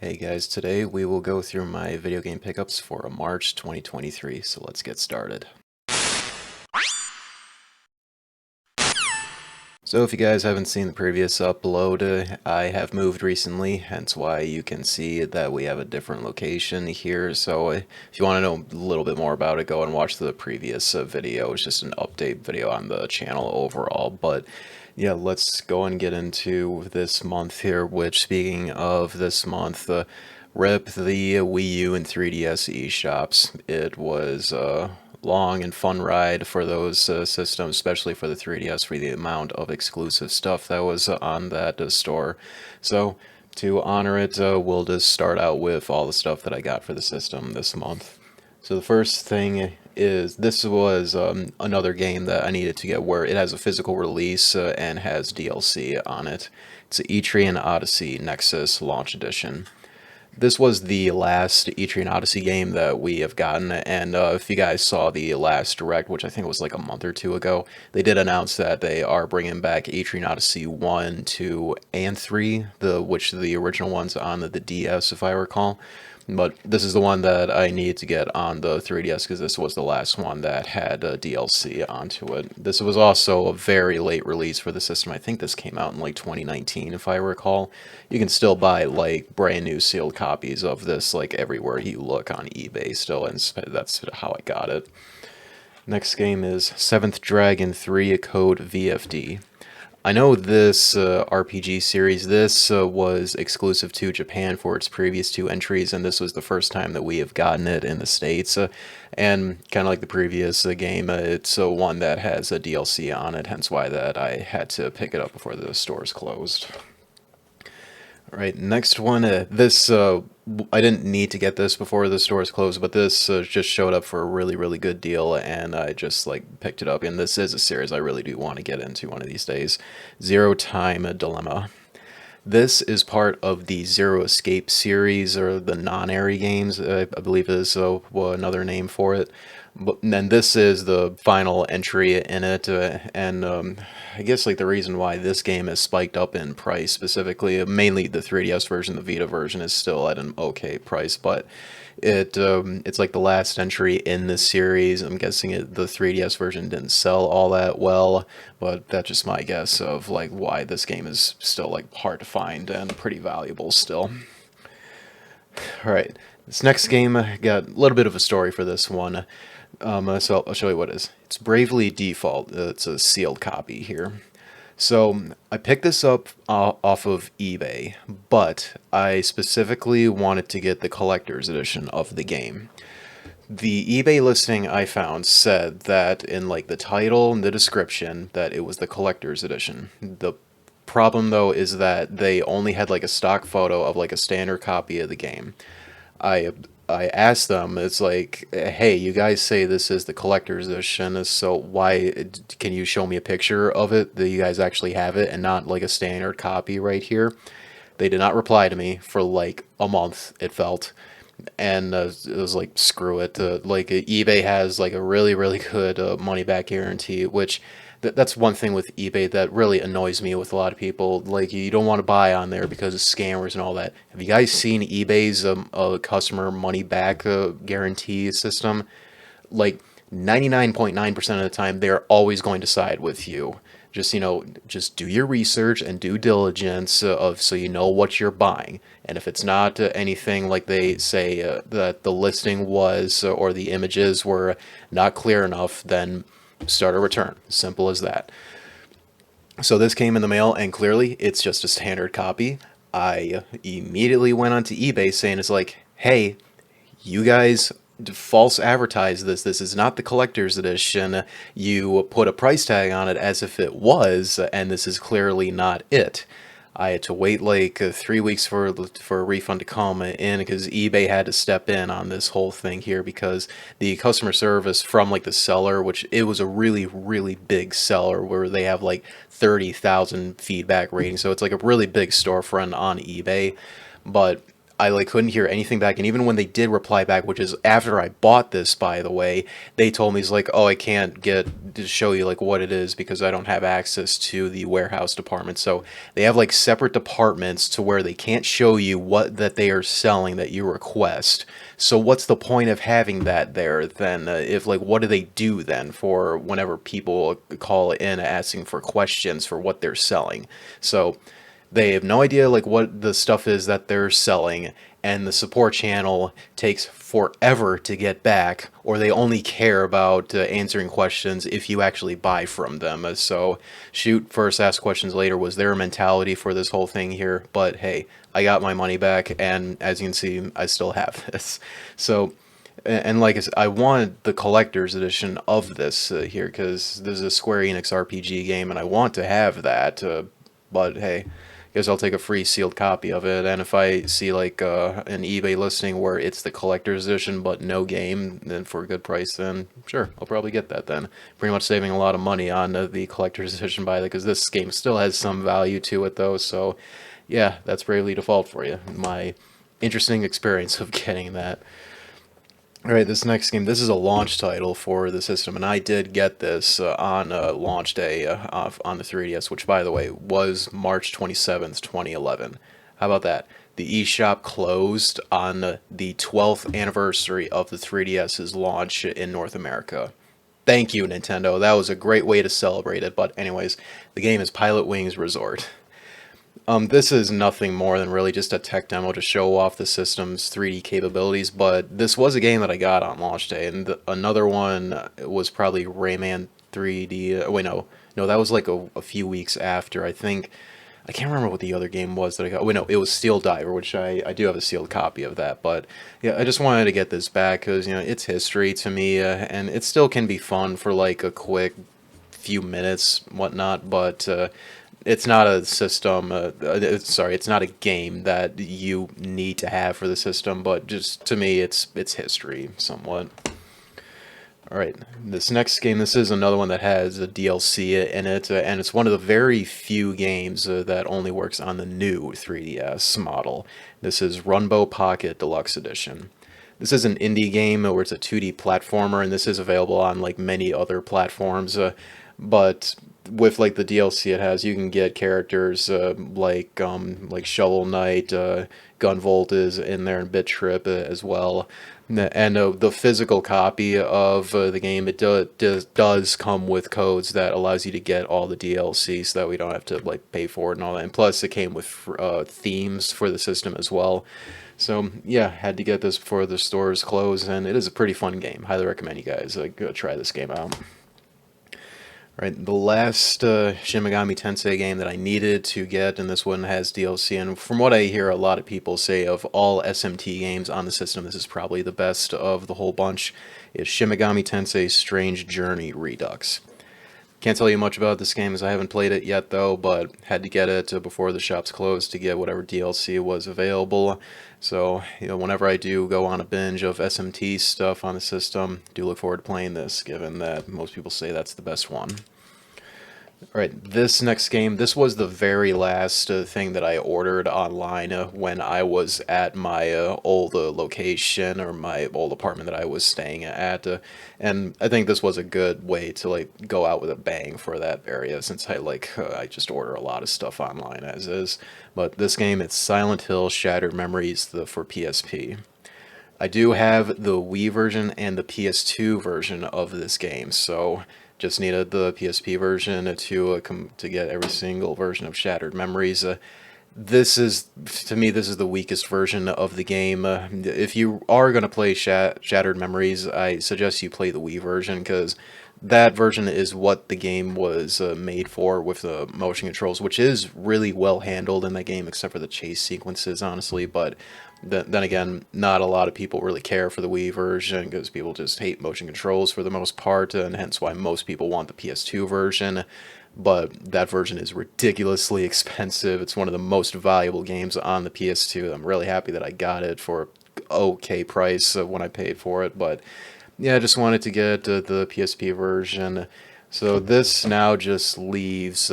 Hey guys, today we will go through my video game pickups for March 2023, so let's get started. So if you guys haven't seen the previous upload, I have moved recently, hence why you can see that we have a different location here. So if you want to know a little bit more about it, go and watch the previous video. It's just an update video on the channel overall, but yeah, let's go and get into this month here, which, speaking of this month, rip the Wii U and 3DS eShops. It was long and fun ride for those systems, especially for the 3DS, for the amount of exclusive stuff that was on that store. So to honor it, we'll just start out with all the stuff that I got for the system this month. So the first thing is, this was another game that I needed to get where it has a physical release and has DLC on it. It's Etrian Odyssey Nexus Launch Edition. This was the last Etrian Odyssey game that we have gotten, and if you guys saw the last Direct, which I think was like a month or two ago, they did announce that they are bringing back Etrian Odyssey 1, 2, and 3, which the original ones on the DS, if I recall. But this is the one that I needed to get on the 3DS because this was the last one that had DLC onto it. This was also a very late release for the system. I think this came out in like 2019, if I recall. You can still buy like brand new sealed copies of this like everywhere you look on eBay still, and that's how I got it. Next game is 7th Dragon 3 Code VFD. I know this RPG series, this was exclusive to Japan for its previous two entries, and this was the first time that we have gotten it in the States. And kind of like the previous game, it's one that has a DLC on it, hence why that I had to pick it up before the stores closed. All right, next one. This I didn't need to get this before the stores closed, but this just showed up for a really good deal, and I just like picked it up. And this is a series I really do want to get into one of these days. Zero Time Dilemma. This is part of the Zero Escape series, or the non-airy games, I believe is another name for it. But then this is the final entry in it, and I guess like the reason why this game is spiked up in price specifically, mainly the 3DS version, the Vita version is still at an okay price, but it's like the last entry in this series. I'm guessing the 3DS version didn't sell all that well, but that's just my guess of like why this game is still like hard to find and pretty valuable still. All right, this next game got a little bit of a story for this one. So I'll show you what it is. It's Bravely Default. It's a sealed copy here. So I picked this up off of eBay, but I specifically wanted to get the collector's edition of the game. The eBay listing I found said that in like the title and the description that it was the collector's edition. The problem though is that they only had like a stock photo of like a standard copy of the game. I I asked them, it's like, hey, you guys say this is the collector's edition, so why can you show me a picture of it that you guys actually have it and not like a standard copy right here? They did not reply to me for like a month, it felt. And it was like, screw it. Like eBay has like a really good money back guarantee, which that's one thing with eBay that really annoys me with a lot of people. Like, you don't want to buy on there because of scammers and all that. Have you guys seen eBay's customer money back guarantee system? Like 99.9% of the time, they're always going to side with you. Just, just do your research and due diligence so you know what you're buying. And if it's not anything like they say that the listing was or the images were not clear enough, then start a return. Simple as that. So this came in the mail, and clearly it's just a standard copy. I immediately went onto eBay saying, it's like, hey, you guys false advertise this. This is not the collector's edition. You put a price tag on it as if it was, and this is clearly not it. I had to wait like 3 weeks for a refund to come in because eBay had to step in on this whole thing here, because the customer service from like the seller, which it was a really big seller where they have like 30,000 feedback ratings, so it's like a really big storefront on eBay. But I like couldn't hear anything back, and even when they did reply back, which is after I bought this, by the way, they told me, it's like, oh, I can't get to show you like what it is because I don't have access to the warehouse department. So they have like separate departments to where they can't show you what that they are selling that you request. So what's the point of having that there then? If like, what do they do then for whenever people call in asking for questions for what they're selling? So they have no idea like what the stuff is that they're selling, and the support channel takes forever to get back, or they only care about answering questions if you actually buy from them. So shoot first, ask questions later was their mentality for this whole thing here. But hey, I got my money back, and as you can see, I still have this. So and like I said, I wanted the collector's edition of this here because this is a Square Enix RPG game, and I want to have that. But hey, guess I'll take a free sealed copy of it. And if I see like an eBay listing where it's the collector's edition but no game, then for a good price, then sure, I'll probably get that then. Pretty much saving a lot of money on the collector's edition by that, because this game still has some value to it though. So yeah, that's Bravely Default for you. My interesting experience of getting that. Alright, this next game, this is a launch title for the system, and I did get this on launch day on the 3DS, which, by the way, was March 27th, 2011. How about that? The eShop closed on the 12th anniversary of the 3DS's launch in North America. Thank you, Nintendo. That was a great way to celebrate it, but anyways, the game is PilotWings Resort. This is nothing more than really just a tech demo to show off the system's 3D capabilities, but this was a game that I got on launch day, and another one was probably Rayman 3D. Wait, no, that was like a few weeks after. I can't remember what the other game was that I got. Wait, no, it was Steel Diver, which I do have a sealed copy of that. But yeah, I just wanted to get this back because it's history to me, and it still can be fun for like a quick few minutes, whatnot. But it's not a system. Sorry, it's not a game that you need to have for the system. But just to me, it's history somewhat. All right, this next game, this is another one that has a DLC in it, and it's one of the very few games that only works on the new 3DS model. This is Runbow Pocket Deluxe Edition. This is an indie game where it's a 2D platformer, and this is available on like many other platforms, but with like the DLC it has, you can get characters like Shovel Knight, Gunvolt is in there, and Bit Trip as well. And the physical copy of the game, it does come with codes that allows you to get all the DLC, so that we don't have to like pay for it and all that. And plus, it came with themes for the system as well. So yeah, had to get this before the stores close, and it is a pretty fun game. Highly recommend you guys go try this game out. Right, the last Shin Megami Tensei game that I needed to get, and this one has DLC, and from what I hear a lot of people say of all SMT games on the system, this is probably the best of the whole bunch, is Shin Megami Tensei Strange Journey Redux. Can't tell you much about this game as I haven't played it yet though, but had to get it before the shops closed to get whatever DLC was available. So, whenever I do go on a binge of SMT stuff on the system, do look forward to playing this, given that most people say that's the best one. Alright, this next game, this was the very last thing that I ordered online when I was at my old location, or my old apartment that I was staying at, and I think this was a good way to like go out with a bang for that area, since I just order a lot of stuff online as is. But this game, it's Silent Hill Shattered Memories for PSP. I do have the Wii version and the PS2 version of this game, so just needed the PSP version to get every single version of Shattered Memories. This is, to me, this is the weakest version of the game. If you are going to play Shattered Memories, I suggest you play the Wii version, because that version is what the game was made for, with the motion controls, which is really well handled in that game, except for the chase sequences, honestly. But then again, not a lot of people really care for the Wii version, because people just hate motion controls for the most part, and hence why most people want the PS2 version. But that version is ridiculously expensive. It's one of the most valuable games on the PS2. I'm really happy that I got it for an okay price when I paid for it. But yeah, I just wanted to get the PSP version. So this now just leaves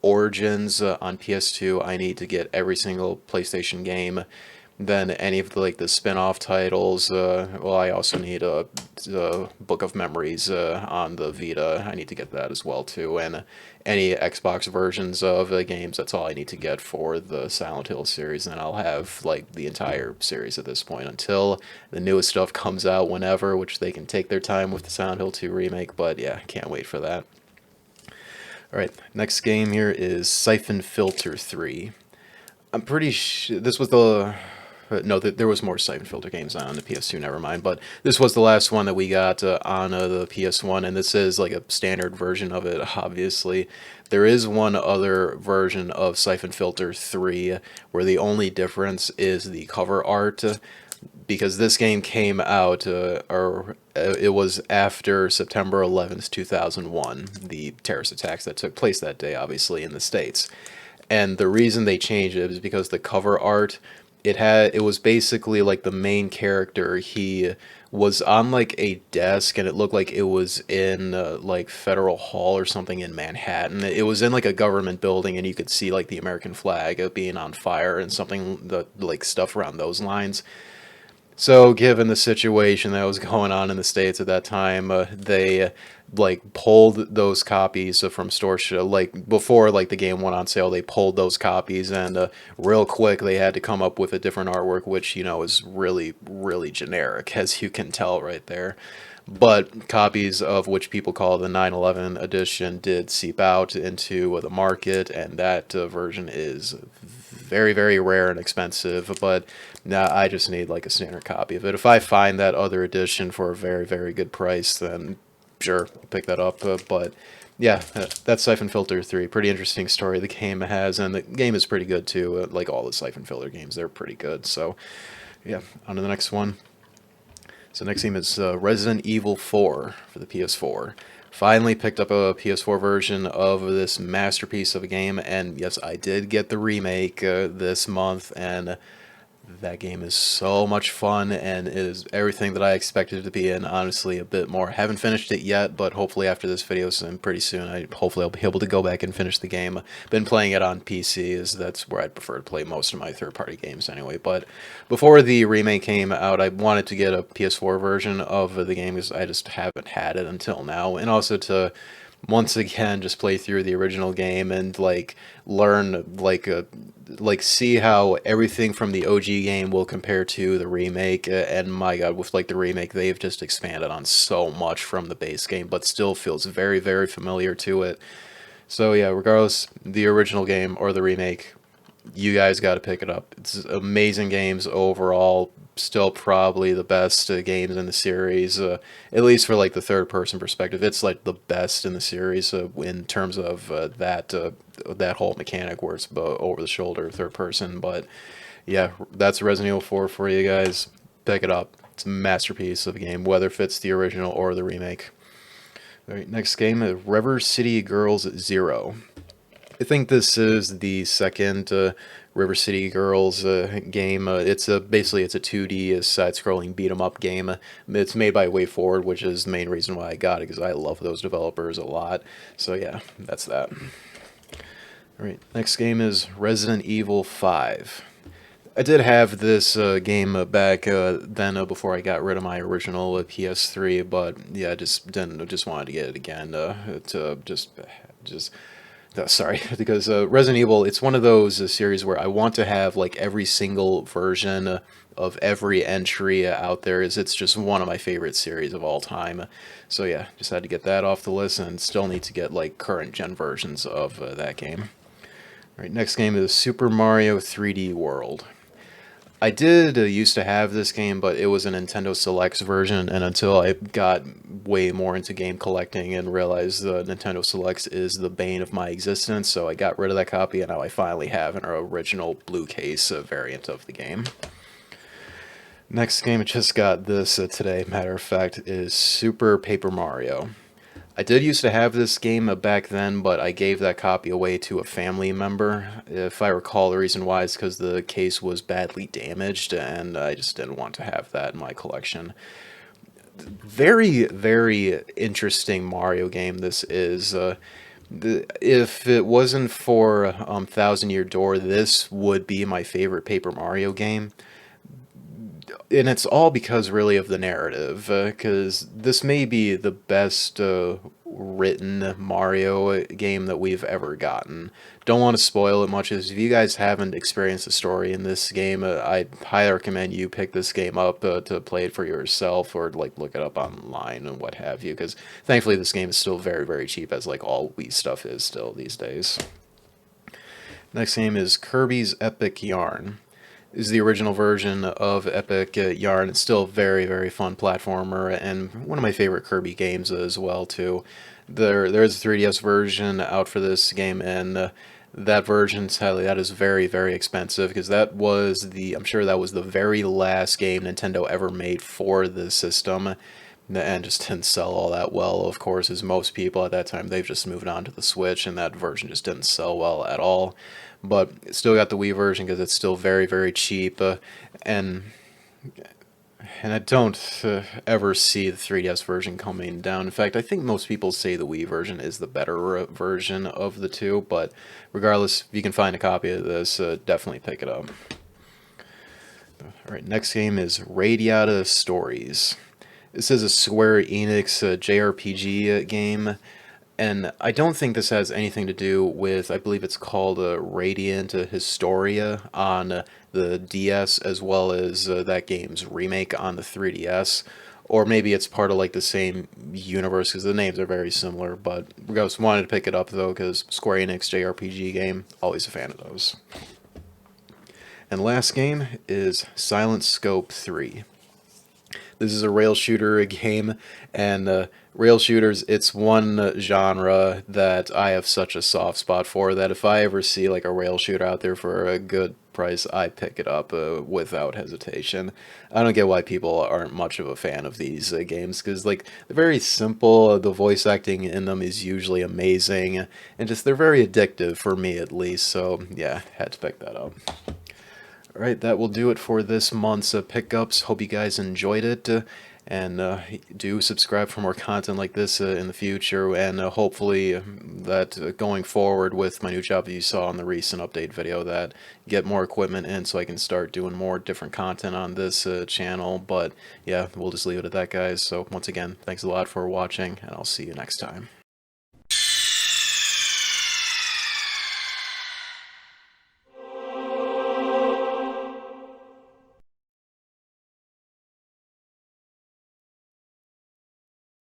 Origins on PS2. I need to get every single PlayStation game then any of the, like, the spin-off titles. Well, I also need a Book of Memories on the Vita. I need to get that as well too, and any Xbox versions of games. That's all I need to get for the Silent Hill series, and I'll have like the entire series at this point until the newest stuff comes out whenever, which they can take their time with the Silent Hill 2 remake. But yeah, can't wait for that. All right, next game here is Syphon Filter 3. I'm pretty sure this was the no, there was more Siphon Filter games on the PS2, never mind. But this was the last one that we got on the PS1, and this is like a standard version of it, obviously. There is one other version of Siphon Filter 3 where the only difference is the cover art, because this game came out, it was after September 11th, 2001, the terrorist attacks that took place that day, obviously, in the States. And the reason they changed it is because the cover art, it was basically like the main character, he was on like a desk and it looked like it was in like Federal Hall or something in Manhattan. It was in like a government building and you could see like the American flag being on fire and something, the like stuff around those lines. So, given the situation that was going on in the States at that time, they like pulled those copies from store like before like the game went on sale. They pulled those copies, and real quick they had to come up with a different artwork, which is really generic, as you can tell right there. But copies of which people call the 9/11 edition did seep out into the market, and that version is very rare and expensive. But now I just need like a standard copy of it. If I find that other edition for a very good price, then sure, I'll pick that up. But yeah, that's Siphon Filter 3. Pretty interesting story the game has, and the game is pretty good too. Like all the Siphon Filter games, they're pretty good. So yeah, on to the next one. So next game is Resident Evil 4 for the PS4. Finally picked up a PS4 version of this masterpiece of a game, and yes, I did get the remake this month, and that game is so much fun and is everything that I expected it to be, and honestly a bit more. Haven't finished it yet, but hopefully after this video, so pretty soon, hopefully I'll be able to go back and finish the game. Been playing it on PC, as that's where I'd prefer to play most of my third-party games anyway. But before the remake came out, I wanted to get a PS4 version of the game because I just haven't had it until now, and also to once again just play through the original game and like learn like see how everything from the OG game will compare to the remake. And my god, with like the remake, they've just expanded on so much from the base game, but still feels very familiar to it. So yeah, regardless, the original game or the remake, you guys got to pick it up. It's amazing games overall. Still probably the best games in the series, at least for like the third person perspective. It's like the best in the series in terms of that whole mechanic where it's over the shoulder third person. But yeah, that's Resident Evil 4 for you guys. Pick it up. It's a masterpiece of a game, whether it fits the original or the remake. All right, next game, River City Girls 0. I think this is the second River City Girls game. It's basically it's a 2D side-scrolling beat 'em up game. It's made by WayForward, which is the main reason why I got it, because I love those developers a lot. So yeah, that's that. All right, next game is Resident Evil 5. I did have this game back then before I got rid of my original PS3, but yeah, I just wanted to get it again to just sorry, because Resident Evil, it's one of those series where I want to have like every single version of every entry out there. It's just one of my favorite series of all time. So yeah, just had to get that off the list, and still need to get like current gen versions of that game. All right, next game is Super Mario 3D World. I did used to have this game, but it was a Nintendo Selects version, and until I got way more into game collecting and realized the Nintendo Selects is the bane of my existence, so I got rid of that copy, and now I finally have an original blue case variant of the game. Next game, I just got this today, matter of fact, is Super Paper Mario. I did used to have this game back then, but I gave that copy away to a family member. If I recall, the reason why is because the case was badly damaged, and I just didn't want to have that in my collection. Very interesting Mario game this is. If it wasn't for Thousand Year Door, this would be my favorite Paper Mario game. and it's all because really of the narrative, because this may be the best written Mario game that we've ever gotten. Don't want to spoil it much, as if you guys haven't experienced the story in this game, I highly recommend you pick this game up to play it for yourself, or like look it up online and what have you, because thankfully this game is still very, very cheap, as like all Wii stuff is still these days. Next game is Kirby's Epic Yarn. This is the original version of Epic Yarn. It's still a very, very fun platformer, and one of my favorite Kirby games as well too. There's a 3DS version out for this game, and that version, sadly, that is very, very expensive, because that was I'm sure that was the very last game Nintendo ever made for the system, and just didn't sell all that well, of course, as most people at that time, they've just moved on to the Switch, and that version just didn't sell well at all. But it still got the Wii version because it's still very, very cheap, and and I don't ever see the 3DS version coming down. In fact, I think most people say the Wii version is the better version of the two, but regardless, if you can find a copy of this, definitely pick it up. Alright, next game is Radiata Stories. This is a Square Enix JRPG game, and I don't think this has anything to do with, I believe it's called Radiant Historia on the DS, as well as that game's remake on the 3DS. Or maybe it's part of like the same universe, because the names are very similar, but regardless, wanted to pick it up though, because Square Enix JRPG game, always a fan of those. And last game is Silent Scope 3. This is a rail shooter game, and rail shooters, it's one genre that I have such a soft spot for, that if I ever see like a rail shooter out there for a good price, I pick it up without hesitation. I don't get why people aren't much of a fan of these games, because like they're very simple, the voice acting in them is usually amazing, and just they're very addictive for me at least, so yeah, had to pick that up. Alright, that will do it for this month's pickups. Hope you guys enjoyed it, and do subscribe for more content like this in the future, and hopefully that going forward with my new job that you saw in the recent update video, that get more equipment in so I can start doing more different content on this channel. But yeah, we'll just leave it at that, guys. So once again, thanks a lot for watching, and I'll see you next time.